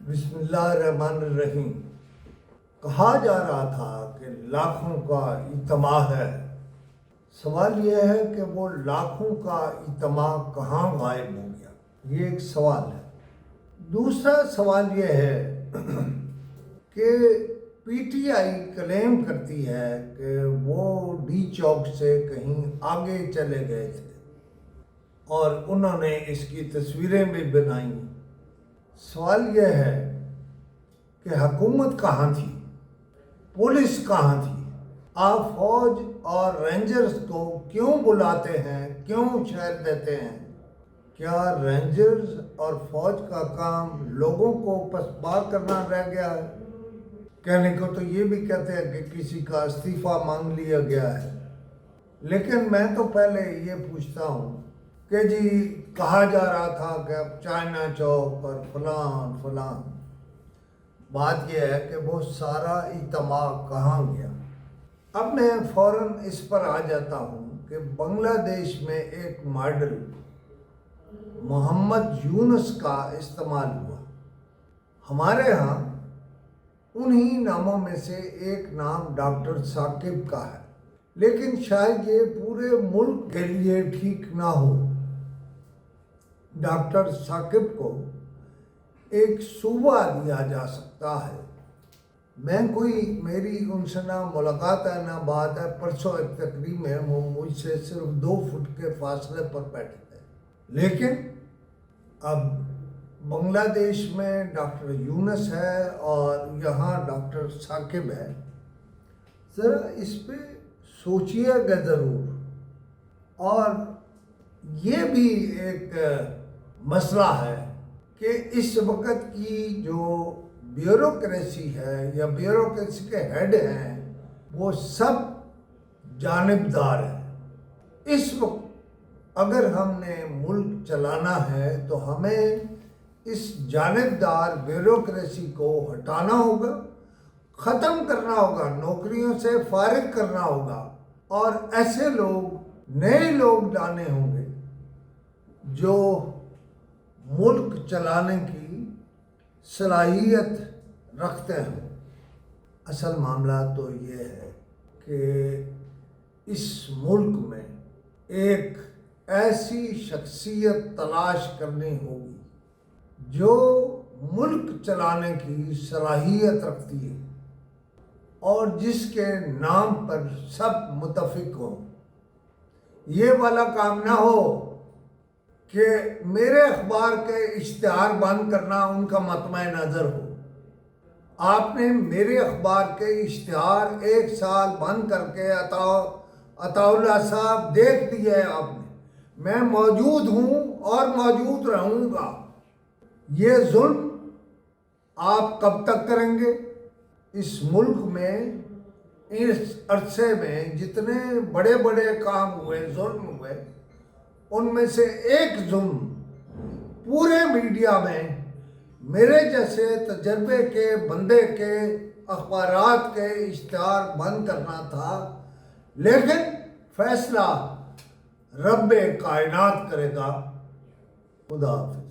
بسم اللہ الرحمن الرحیم۔ کہا جا رہا تھا کہ لاکھوں کا اجتماع ہے۔ سوال یہ ہے کہ وہ لاکھوں کا اجتماع کہاں غائب ہو گیا؟ یہ ایک سوال ہے۔ دوسرا سوال یہ ہے کہ پی ٹی آئی کلیم کرتی ہے کہ وہ ڈی چوک سے کہیں آگے چلے گئے تھے اور انہوں نے اس کی تصویریں بھی بنائیں۔ سوال یہ ہے کہ حکومت کہاں تھی؟ پولیس کہاں تھی؟ آپ فوج اور رینجرز کو کیوں بلاتے ہیں؟ کیوں شہر دیتے ہیں؟ کیا رینجرز اور فوج کا کام لوگوں کو پسپا کرنا رہ گیا ہے؟ کہنے کو تو یہ بھی کہتے ہیں کہ کسی کا استعفیٰ مانگ لیا گیا ہے، لیکن میں تو پہلے یہ پوچھتا ہوں کہ جی کہا جا رہا تھا کہ اب چائنا چوک اور فلاں بات یہ ہے کہ وہ سارا اجتماع کہاں گیا؟ اب میں فوراً اس پر آ جاتا ہوں کہ بنگلہ دیش میں ایک ماڈل محمد یونس کا استعمال ہوا۔ ہمارے ہاں انہی ناموں میں سے ایک نام ڈاکٹر ثاقب کا ہے، لیکن شاید یہ پورے ملک کے لیے ٹھیک نہ ہو۔ ڈاکٹر ثاقب کو ایک صوبہ دیا جا سکتا ہے۔ میری ان سے نہ ملاقات ہے نہ بات ہے۔ پرسوں ایک تقریب میں وہ مجھ سے صرف 2 فٹ کے فاصلے پر بیٹھے تھے، لیکن اب بنگلہ دیش میں ڈاکٹر یونس ہے اور یہاں ڈاکٹر ثاقب ہے۔ ذرا اس پہ سوچیے گا ضرور۔ اور یہ بھی ایک مسئلہ ہے کہ اس وقت کی جو بیوروکریسی ہے یا بیوروکریسی کے ہیڈ ہیں وہ سب جانبدار ہیں۔ اس وقت اگر ہم نے ملک چلانا ہے تو ہمیں اس جانبدار بیوروکریسی کو ہٹانا ہوگا، ختم کرنا ہوگا، نوکریوں سے فارغ کرنا ہوگا، اور ایسے نئے لوگ لانے ہوں گے جو ملک چلانے کی صلاحیت رکھتے ہیں۔ اصل معاملہ تو یہ ہے کہ اس ملک میں ایک ایسی شخصیت تلاش کرنی ہوگی جو ملک چلانے کی صلاحیت رکھتی ہے اور جس کے نام پر سب متفق ہوں۔ یہ والا کام نہ ہو کہ میرے اخبار کے اشتہار بند کرنا ان کا مطمع نظر ہو۔ آپ نے میرے اخبار کے اشتہار 1 سال بند کر کے عطا اللہ صاحب دیکھ لیے ہیں آپ نے۔ میں موجود ہوں اور موجود رہوں گا۔ یہ ظلم آپ کب تک کریں گے؟ اس ملک میں اس عرصے میں جتنے بڑے بڑے کام ہوئے، ظلم ہوئے، ان میں سے ایک ظلم پورے میڈیا میں میرے جیسے تجربے کے بندے کے اخبارات کے اشتہار بند کرنا تھا، لیکن فیصلہ رب کائنات کرے گا۔ خدا حافظ۔